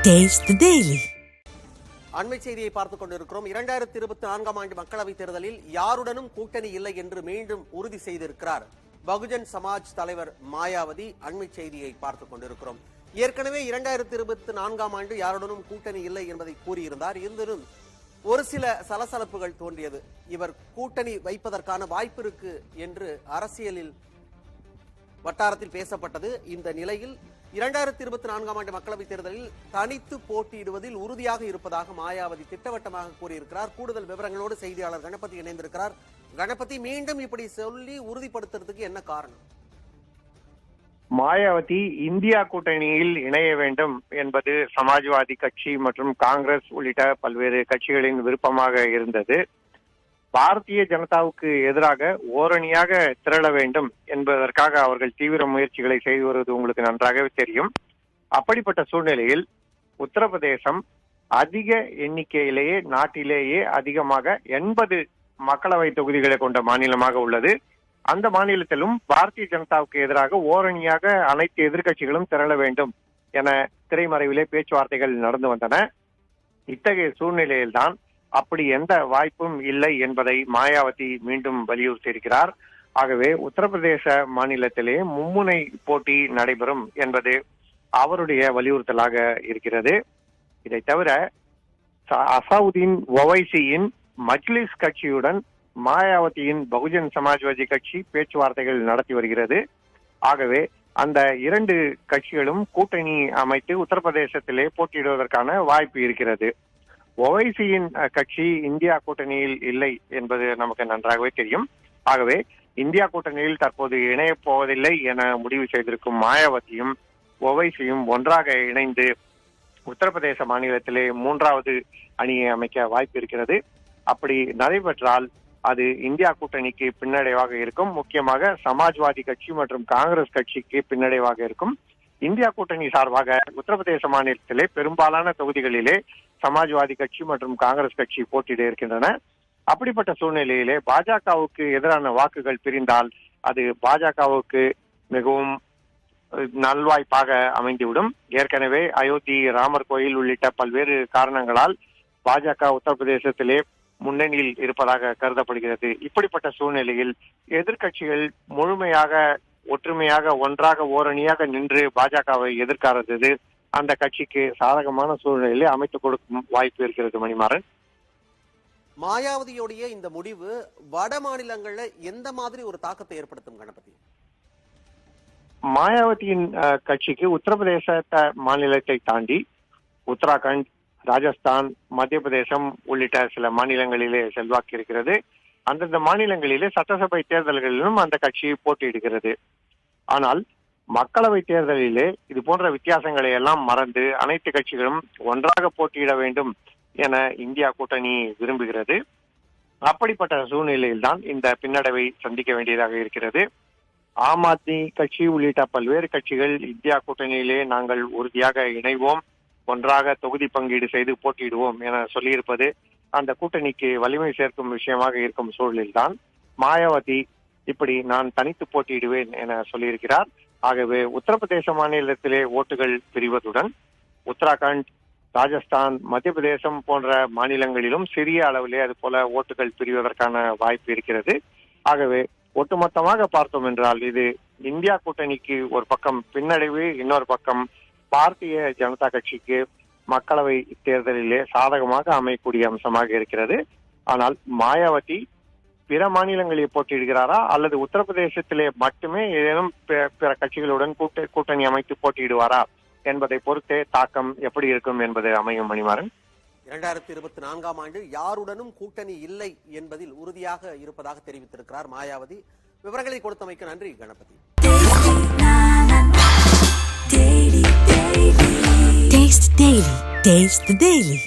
Taste the Daily. அண்மை செய்தியை பார்த்துக் கொண்டிருக்கிறோம். 2024 ஆண்டு மக்களவைத் தேர்தலில் யாருடனும் கூட்டணி இல்லை என்று மீண்டும் உறுதி செய்திருக்கிறார் பகுஜன் சமாஜ் தலைவர் மாயாவதி. அண்மை செய்தியை பார்த்துக் கொண்டிருக்கிறோம். ஏற்கனவே 2024 ஆண்டு யாருடனும் கூட்டணி இல்லை என்பதை கூறியிருந்தார். இருந்தும் ஒரு சில சலசலப்புகள் தோன்றியது. இவர் கூட்டணி வைப்பதற்கான வாய்ப்பு இருக்கு என்று அரசியலில் வட்டாரத்தில் பேசப்பட்டது. இந்த நிலையில் 2024 ஆண்டு மக்களவைத் தேர்தலில் தனித்து போட்டியிடுவதில் உறுதியாக இருப்பதாக மாயாவதி திட்டவட்டமாக கூறியிருக்கிறார். கூடுதல் விவரங்களோடு செய்தியாளர் கணபதி இணைந்திருக்கிறார். கணபதி, மீண்டும் இப்படி சொல்லி உறுதிப்படுத்துறதுக்கு என்ன காரணம்? மாயாவதி இந்தியா கூட்டணியில் இணைய வேண்டும் என்பது சமாஜ்வாதி கட்சி மற்றும் காங்கிரஸ் உள்ளிட்ட பல்வேறு கட்சிகளின் விருப்பமாக இருந்தது. பாரதிய ஜனதாவுக்கு எதிராக ஓரணியாக திரள வேண்டும் என்பதற்காக அவர்கள் தீவிர முயற்சிகளை செய்து வருவது உங்களுக்கு நன்றாகவே தெரியும். அப்படிப்பட்ட சூழ்நிலையில் உத்தரப்பிரதேசம் அதிக எண்ணிக்கையிலேயே நாட்டிலேயே அதிகமாக 80 மக்களவை தொகுதிகளை கொண்ட மாநிலமாக உள்ளது. அந்த மாநிலத்திலும் பாரதிய ஜனதாவுக்கு எதிராக ஓரணியாக அனைத்து எதிர்க்கட்சிகளும் திரள வேண்டும் என திரைமறைவிலே பேச்சுவார்த்தைகள் நடந்து வந்தன. இத்தகைய சூழ்நிலையில்தான் அப்படி எந்த வாய்ப்பும் இல்லை என்பதை மாயாவதி மீண்டும் வலியுறுத்தியிருக்கிறார். ஆகவே உத்தரப்பிரதேச மாநிலத்திலே மும்முனை போட்டி நடைபெறும் என்பது அவருடைய வலியுறுத்தலாக இருக்கிறது. இதை தவிர அசாவுதீன் ஒவைசியின் மஜ்லிஸ் கட்சியுடன் மாயாவதியின் பகுஜன் சமாஜ்வாதி கட்சி பேச்சுவார்த்தைகள் நடத்தி வருகிறது. ஆகவே அந்த இரண்டு கட்சிகளும் கூட்டணி அமைத்து உத்தரப்பிரதேசத்திலே போட்டியிடுவதற்கான வாய்ப்பு இருக்கிறது. ஒவைசியின் கட்சி இந்தியா கூட்டணியில் இல்லை என்பது நமக்கு நன்றாகவே தெரியும். ஆகவே இந்தியா கூட்டணியில் தற்போது இணையப் போவதில்லை என முடிவு செய்திருக்கும் மாயாவதியும் ஒவைசியும் ஒன்றாக இணைந்து உத்தரப்பிரதேச மாநிலத்திலே 3வது அணியை அமைக்க வாய்ப்பு இருக்கிறது. அப்படி நடைபெற்றால் அது இந்தியா கூட்டணிக்கு பின்னடைவாக இருக்கும். முக்கியமாக சமாஜ்வாதி கட்சி மற்றும் காங்கிரஸ் கட்சிக்கு பின்னடைவாக இருக்கும். இந்தியா கூட்டணி சார்பாக உத்தரப்பிரதேச மாநிலத்திலே பெரும்பாலான தொகுதிகளிலே சமாஜ்வாதி கட்சி மற்றும் காங்கிரஸ் கட்சி போட்டியிட இருக்கின்றன. அப்படிப்பட்ட சூழ்நிலையிலே பாஜகவுக்கு எதிரான வாக்குகள் பிரிந்தால் அது பாஜகவுக்கு மிகவும் நல்வாய்ப்பாக அமைந்துவிடும். ஏற்கனவே அயோத்தி, ராமர் கோயில் உள்ளிட்ட பல்வேறு காரணங்களால் பாஜக உத்தரப்பிரதேசத்திலே முன்னணியில் இருப்பதாக கருதப்படுகிறது. இப்படிப்பட்ட சூழ்நிலையில் எதிர்க்கட்சிகள் முழுமையாக ஒற்றுமையாக ஒன்றாக ஓரணியாக நின்று பாஜகவை எதிர்க்காதது அந்த கட்சிக்கு சாதகமான சூழ்நிலையை அமைத்துக் கொடுக்கும் வாய்ப்பு இருக்கிறது. மணிமாறன், மாயாவதியுடைய இந்த முடிவு வட மாநிலங்கள்ல எந்த மாதிரி ஒரு தாக்கத்தை ஏற்படுத்தும்? கணபதி, மாயாவதியின் கட்சிக்கு உத்தரப்பிரதேச மாநிலத்தை தாண்டி உத்தராகண்ட், ராஜஸ்தான், மத்திய பிரதேசம் உள்ளிட்ட சில மாநிலங்களிலே செல்வாக்கு இருக்கிறது. அந்தந்த மாநிலங்களிலே சட்டசபை தேர்தல்களிலும் அந்த கட்சி போட்டியிடுகிறது. ஆனால் மக்களவை தேர்தலிலே இது போன்ற வித்தியாசங்களை எல்லாம் மறந்து அனைத்து கட்சிகளும் ஒன்றாக போட்டியிட வேண்டும் என இந்தியா கூட்டணி விரும்புகிறது. அப்படிப்பட்ட சூழ்நிலையில்தான் இந்த பின்னடைவை சந்திக்க வேண்டியதாக இருக்கிறது. ஆம் ஆத்மி கட்சி உள்ளிட்ட பல்வேறு கட்சிகள் இந்தியா கூட்டணியிலே நாங்கள் உறுதியாக இணைவோம், ஒன்றாக தொகுதி பங்கீடு செய்து போட்டியிடுவோம் என சொல்லியிருப்பது அந்த கூட்டணிக்கு வலிமை சேர்க்கும் விஷயமாக இருக்கும் சூழலில்தான் மாயாவதி இப்படி நான் தனித்து போட்டியிடுவேன் என சொல்லியிருக்கிறார். ஆகவே உத்தரப்பிரதேச மாநிலத்திலே ஓட்டுகள் பிரிவதுடன் உத்தராகண்ட், ராஜஸ்தான், மத்திய பிரதேசம் போன்ற மாநிலங்களிலும் சிறிய அளவிலே அது போல ஓட்டுகள் பிரிவதற்கான வாய்ப்பு இருக்கிறது. ஆகவே ஒட்டுமொத்தமாக பார்த்தோம் என்றால் இது இந்தியா கூட்டணிக்கு ஒரு பக்கம் பின்னடைவு, இன்னொரு பக்கம் பாரதிய ஜனதா கட்சிக்கு மக்களவை தேர்தலிலே சாதகமாக அமையக்கூடிய அம்சமாக இருக்கிறது. ஆனால் மாயாவதி பிற மாநிலங்களில் போட்டியிடுகிறாரா அல்லது உத்தரப்பிரதேசத்திலே மட்டுமே ஏதேனும் பிற கட்சிகளுடன் கூட்டணி அமைத்து போட்டியிடுவாரா என்பதை பொறுத்தே தாக்கம் எப்படி இருக்கும் என்பது அமையும். மணிமாறன், 2024 ஆண்டு யாருடனும் கூட்டணி இல்லை என்பதில் உறுதியாக இருப்பதாக தெரிவித்திருக்கிறார் மாயாவதி. விவரங்களை கொடுத்தமைக்கு நன்றி கணபதி. Taste the Daily.